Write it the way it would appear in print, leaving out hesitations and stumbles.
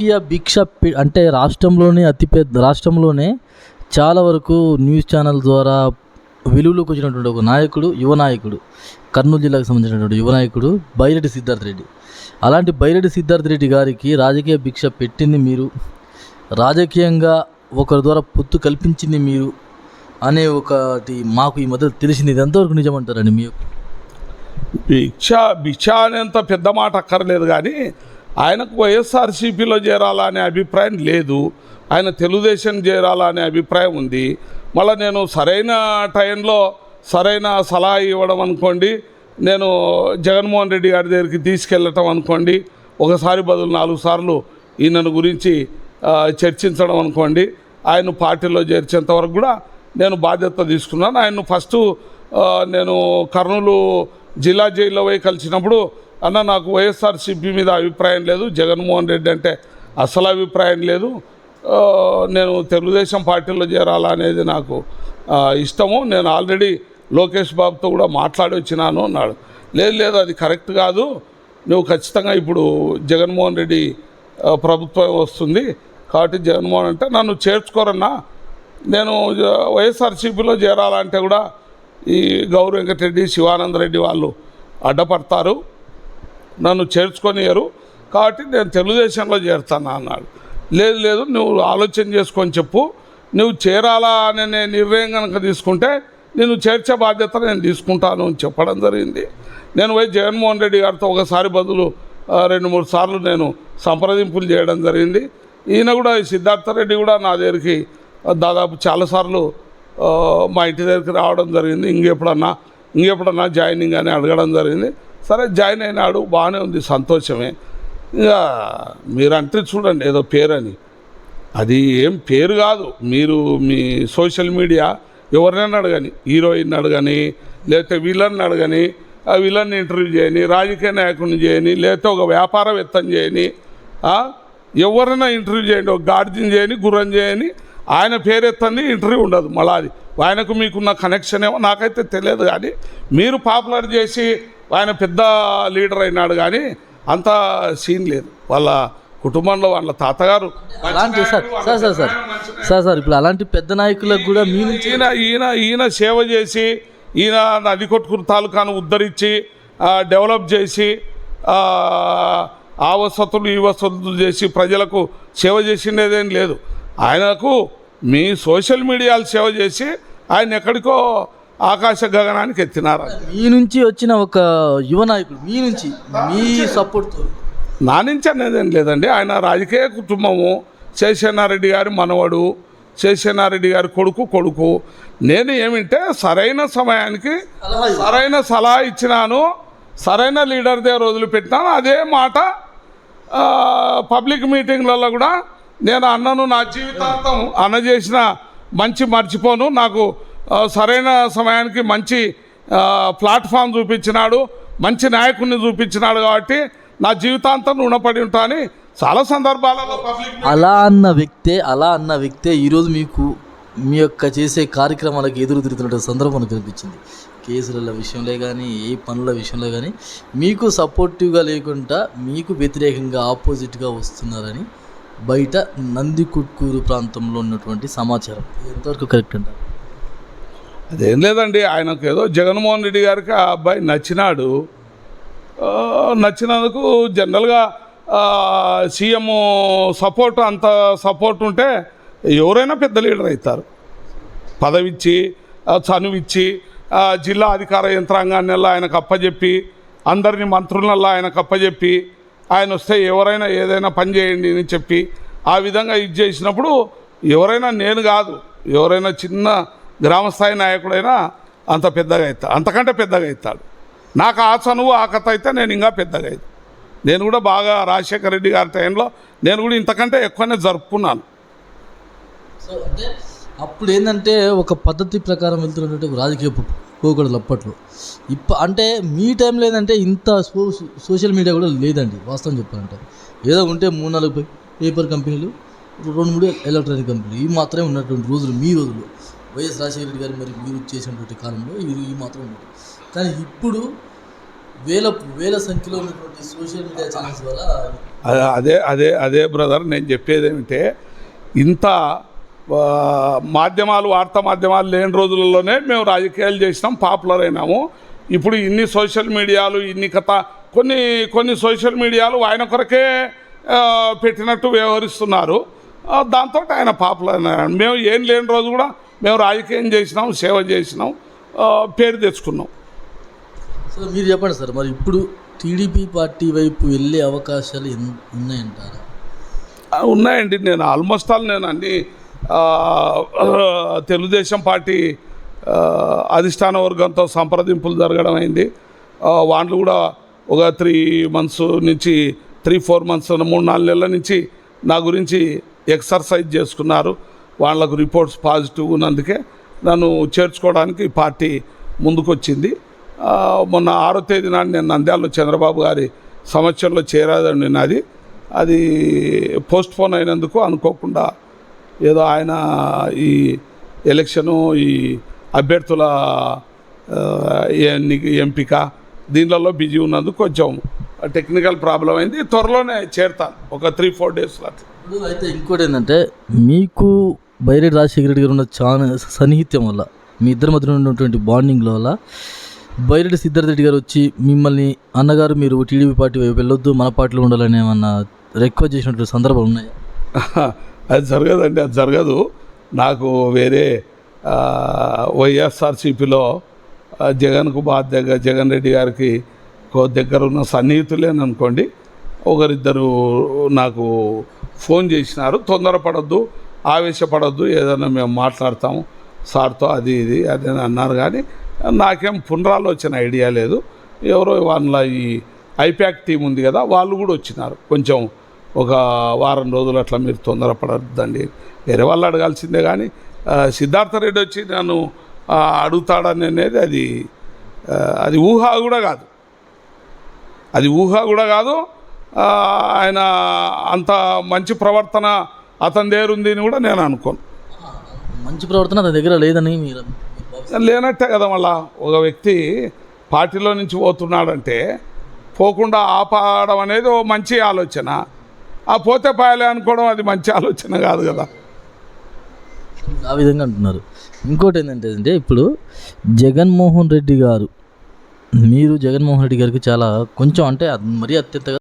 రాజకీయ అంటే రాష్ట్రంలోనే చాలా వరకు న్యూస్ ఛానల్ ద్వారా వెలుగులోకి వచ్చినటువంటి ఒక నాయకుడు, యువ నాయకుడు, కర్నూలు జిల్లాకు సంబంధించినటువంటి యువ నాయకుడు బైరెడ్డి సిద్ధార్థ రెడ్డి. అలాంటి బైరెడ్డి సిద్ధార్థ రెడ్డి గారికి రాజకీయ భిక్ష పెట్టింది మీరు, రాజకీయంగా ఒకరి ద్వారా పొత్తు కల్పించింది మీరు అనే ఒకటి మాకు ఈ మధ్య తెలిసింది. ఇది ఎంతవరకు నిజమంటారండి? మీ భిక్ష అనేంత పెద్ద మాట అక్కర్లేదు, కానీ ఆయనకు వైఎస్ఆర్సీపీలో చేరాలనే అభిప్రాయం లేదు, ఆయన తెలుగుదేశం చేరాలనే అభిప్రాయం ఉంది. మళ్ళీ నేను సరైన టైంలో సరైన సలహా ఇవ్వడం అనుకోండి, నేను జగన్మోహన్ రెడ్డి గారి దగ్గరికి తీసుకెళ్ళటం అనుకోండి, ఒకసారి బదులు 4 సార్లు ఈయనను గురించి చర్చించడం అనుకోండి, ఆయన పార్టీలో చేర్చేంత వరకు కూడా నేను బాధ్యత తీసుకున్నాను. ఆయన్ను ఫస్ట్ నేను కర్నూలు జిల్లా జైల్లో పోయి కలిసినప్పుడు, అన్న నాకు వైఎస్ఆర్సీపీ మీద అభిప్రాయం లేదు, జగన్మోహన్ రెడ్డి అంటే అసలు అభిప్రాయం లేదు, నేను తెలుగుదేశం పార్టీలో చేరాలనేది నాకు ఇష్టము, నేను ఆల్రెడీ లోకేష్ బాబుతో కూడా మాట్లాడి వచ్చినాను అన్నాడు. లేదు అది కరెక్ట్ కాదు, నువ్వు ఖచ్చితంగా ఇప్పుడు జగన్మోహన్ రెడ్డి ప్రభుత్వం వస్తుంది కాబట్టి జగన్మోహన్ అంటే నన్ను చేర్చుకోరన్నా, నేను వైఎస్ఆర్సీపీలో చేరాలంటే కూడా ఈ గౌరవ వెంకటరెడ్డి, శివానందరెడ్డి వాళ్ళు అడ్డపడతారు, నన్ను చేర్చుకొనియరు, కాబట్టి నేను తెలుగుదేశంలో చేరుతాను అన్నాడు. లేదు నువ్వు ఆలోచన చేసుకొని చెప్పు, నువ్వు చేరాలా అనే నిర్ణయం కనుక తీసుకుంటే నేను చేర్చే బాధ్యత నేను తీసుకుంటాను అని చెప్పడం జరిగింది. నేను పోయి జగన్మోహన్ రెడ్డి గారితో ఒకసారి బదులు 2-3 సార్లు నేను సంప్రదింపులు చేయడం జరిగింది. ఈయన కూడా సిద్ధార్థ రెడ్డి కూడా నా దగ్గరికి దాదాపు చాలాసార్లు మా ఇంటి దగ్గరికి రావడం జరిగింది. ఇంకెప్పుడన్నా జాయినింగ్ అని అడగడం జరిగింది. సరే జాయిన్ అయినాడు, బాగానే ఉంది, సంతోషమే. ఇక మీరంటే చూడండి ఏదో పేరని, అది ఏం పేరు కాదు. మీరు మీ సోషల్ మీడియా ఎవరినైనా అడగని, హీరోయిన్ అడగని, లేకపోతే విలన్ అడగని, ఆ విలన్ని ఇంటర్వ్యూ చేయని, రాజకీయ నాయకుడిని చేయని, లేకపోతే ఒక వ్యాపారవేత్తని చేయని, ఎవరైనా ఇంటర్వ్యూ చేయండి, ఒక గార్జిన్ చేయని, గుర్రం చేయని, ఆయన పేరెత్తండి ఇంటర్వ్యూ ఉండదు. మళ్ళీ అది ఆయనకు మీకున్న కనెక్షన్ ఏమో నాకైతే తెలియదు, కానీ మీరు పాపులర్ చేసి ఆయన పెద్ద లీడర్ అయినాడు, కానీ అంత సీన్ లేదు. వాళ్ళ కుటుంబంలో వాళ్ళ తాతగారు అలాంటి సార్ ఇప్పుడు అలాంటి పెద్ద నాయకులకు కూడా మీ నుంచి ఈయన సేవ చేసి, ఈయన నదికొట్కూరు తాలూకాను ఉద్ధరించి డెవలప్ చేసి, ఆ వసతులు ఈ వసతులు చేసి ప్రజలకు సేవ చేసిండేదేం లేదు. ఆయనకు మీ సోషల్ మీడియాలు సేవ చేసి ఆయన ఎక్కడికో ఆకాశ గగనానికి ఎత్తినారు. మీ నుంచి వచ్చిన ఒక యువ నాయకుడు, మీ సపోర్ట్తో నా నుంచి అనేదేం లేదండి. ఆయన రాజకీయ కుటుంబము, శేషన్నారెడ్డి గారి మనవడు, శేషన్నారెడ్డి గారి కొడుకు. నేను ఏమింటే సరైన సమయానికి సరైన సలహా ఇచ్చినాను, సరైన లీడర్ దగ్గర వదిలిపెట్టినాను. అదే మాట పబ్లిక్ మీటింగ్లలో కూడా నేను అన్నను నా జీవితాంతం అన్న చేసిన మంచి మర్చిపోను, నాకు సరైన సమయానికి మంచి ప్లాట్ఫామ్ చూపించినాడు, మంచి నాయకుడిని చూపించినాడు, కాబట్టి నా జీవితాంతం రుణపడి ఉంటాను చాలా సందర్భాలలో. అలా అన్న వ్యక్తే ఈరోజు మీకు మీ యొక్క చేసే కార్యక్రమాలకు ఎదురు తిరుగుతున్న సందర్భం కనిపించింది. కేసుల విషయంలో కానీ, ఏ పనుల విషయంలో కానీ మీకు సపోర్టివ్గా లేకుండా మీకు వ్యతిరేకంగా ఆపోజిట్గా వస్తున్నారని బయట నందికొట్కూరు ప్రాంతంలో ఉన్నటువంటి సమాచారం. ఎంతవరకు కరెక్ట్ అంటారు? అదేం లేదండి, ఆయనకు ఏదో జగన్మోహన్ రెడ్డి గారికి ఆ అబ్బాయి నచ్చినందుకు జనరల్గా సీఎం సపోర్ట్, అంత సపోర్ట్ ఉంటే ఎవరైనా పెద్ద లీడర్ అవుతారు. పదవిచ్చి, చనువిచ్చి, జిల్లా అధికార యంత్రాంగాన్ని ఆయనకు అప్పచెప్పి, అందరినీ మంత్రులల్లా ఆయనకు అప్పచెప్పి, ఆయన వస్తే ఎవరైనా ఏదైనా పని చేయండి అని చెప్పి ఆ విధంగా ఇది చేసినప్పుడు ఎవరైనా, నేను కాదు, ఎవరైనా చిన్న గ్రామస్థాయి నాయకుడైనా అంతకంటే పెద్దగా అవుతాడు. నాకు ఆ చనువు ఆ కథ అయితే నేను ఇంకా పెద్దగా అవుతాను. నేను కూడా బాగా రాజశేఖర రెడ్డి గారి టైంలో నేను కూడా ఇంతకంటే ఎక్కువనే జరుపుకున్నాను. సో అంటే అప్పుడు ఏంటంటే ఒక పద్ధతి ప్రకారం వెళ్తున్నటువంటి రాజకీయ పోకడలు అప్పట్లో. అంటే మీ టైంలో ఏంటంటే ఇంత సోషల్ మీడియా కూడా లేదండి. వాస్తవం చెప్పాలంటే ఏదో ఉంటే 3-4 పేపర్ కంపెనీలు, 2-3 ఎలక్ట్రానిక్ కంపెనీలు, ఈ మాత్రమే ఉన్నటువంటి రోజులు మీ రోజులు. వైఎస్ రాజశేఖర రెడ్డి గారు మరి మీరు చేసినటువంటి కాలంలో ఈ మాత్రం ఉండదు. కానీ ఇప్పుడు వేల సంఖ్యలో ఉన్నటువంటి సోషల్ మీడియా ఛానల్స్ ద్వారా అదే బ్రదర్, నేను చెప్పేది ఏమిటంటే ఇంత మాధ్యమాలు, వార్తా మాధ్యమాలు లేని రోజులలోనే మేము రాజకీయాలు చేసినాం, పాపులర్ అయినాము. ఇప్పుడు ఇన్ని సోషల్ మీడియాలు, ఇన్ని కథ, కొన్ని సోషల్ మీడియాలు ఆయన కొరకే పెట్టినట్టు వ్యవహరిస్తున్నారు. దాంతో ఆయన పాపులర్ అయినారు. మేము ఏం లేని రోజు కూడా మేము రాజకీయం చేసినాం, సేవ చేసినాం, పేరు తెచ్చుకున్నాం. సో మీరు చెప్పండి సార్, మరి ఇప్పుడు టీడీపీ పార్టీ వైపు వెళ్ళే అవకాశాలు ఉన్నాయంటారా? ఉన్నాయండి. నేను ఆల్మోస్ట్ ఆల్ నేను అన్ని తెలుగుదేశం పార్టీ అధిష్టాన వర్గంతో సంప్రదింపులు జరగడం అయింది. వాళ్ళు కూడా ఒక 3 months నుంచి 3-4 months 3-4 నెలల నుంచి నా గురించి ఎక్సర్సైజ్ చేసుకున్నారు. వాళ్ళకు రిపోర్ట్స్ పాజిటివ్ ఉన్నందుకే నన్ను చేర్చుకోవడానికి పార్టీ ముందుకొచ్చింది. మొన్న 6వ తేదీ నాడు నేను నంద్యాలలో చంద్రబాబు గారి సమక్షంలో చేరాదని నాది, అది పోస్ట్ పోన్ అయినందుకు అనుకోకుండా ఏదో ఆయన ఈ ఎలక్షను, ఈ అభ్యర్థుల ఎంపిక దీనిలలో బిజీ ఉన్నందుకు కొంచెం టెక్నికల్ ప్రాబ్లం అయింది. త్వరలోనే చేరుతాను, ఒక 3-4 days అట్లా. ఇప్పుడు అయితే ఇంకోటి ఏంటంటే, మీకు బైరెడ్డి రాజశేఖర రెడ్డి గారు ఉన్న చాలా సన్నిహిత్యం వల్ల, మీ ఇద్దరి మధ్య ఉన్నటువంటి బాండింగ్ల వల్ల బైరెడ్డి సిద్ధార్థ రెడ్డి గారు వచ్చి మిమ్మల్ని అన్నగారు మీరు టీడీపీ పార్టీ వైపు వెళ్ళొద్దు, మన పార్టీలో ఉండాలని ఏమన్నా రిక్వెస్ట్ చేసినటువంటి సందర్భాలు ఉన్నాయా? అది జరగదండి, అది జరగదు. నాకు వేరే వైఎస్ఆర్సీపీలో జగన్కు బాగా జగన్ రెడ్డి గారికి దగ్గర ఉన్న సన్నిహితులేని అనుకోండి, ఒకరిద్దరు నాకు ఫోన్ చేసినారు. తొందరపడద్దు, ఆవేశపడద్దు, ఏదైనా మేము మాట్లాడతాము సార్తో, అది ఇది అని అన్నారు. కానీ నాకేం పునరాలోచన ఐడియా లేదు. ఎవరో వాళ్ళ ఈ ఐప్యాక్ టీం ఉంది కదా, వాళ్ళు కూడా వచ్చినారు. కొంచెం ఒక వారం రోజులు అట్లా మీరు తొందరపడద్దండి, వేరే వాళ్ళు అడగాల్సిందే. కానీ సిద్ధార్థ రెడ్డి వచ్చి నన్ను అడుగుతాడని అనేది అది ఊహ కూడా కాదు, అది ఊహ కూడా కాదు. ఆయన అంత మంచి ప్రవర్తన అతని దగ్గర ఉంది అని కూడా నేను అనుకోను. మంచి ప్రవర్తన అతని దగ్గర లేదని మీరు లేనట్టే కదా. మళ్ళా ఒక వ్యక్తి పార్టీలో నుంచి పోతున్నాడంటే పోకుండా ఆపడం అనేది ఓ మంచి ఆలోచన. ఆ పోతే పాయలే అనుకోవడం అది మంచి ఆలోచన కాదు కదా. ఆ విధంగా అంటున్నారు. ఇంకోటి ఏంటంటే, ఇప్పుడు జగన్మోహన్ రెడ్డి గారు, మీరు జగన్మోహన్ రెడ్డి గారికి చాలా కొంచెం అంటే మరీ అత్యంతగా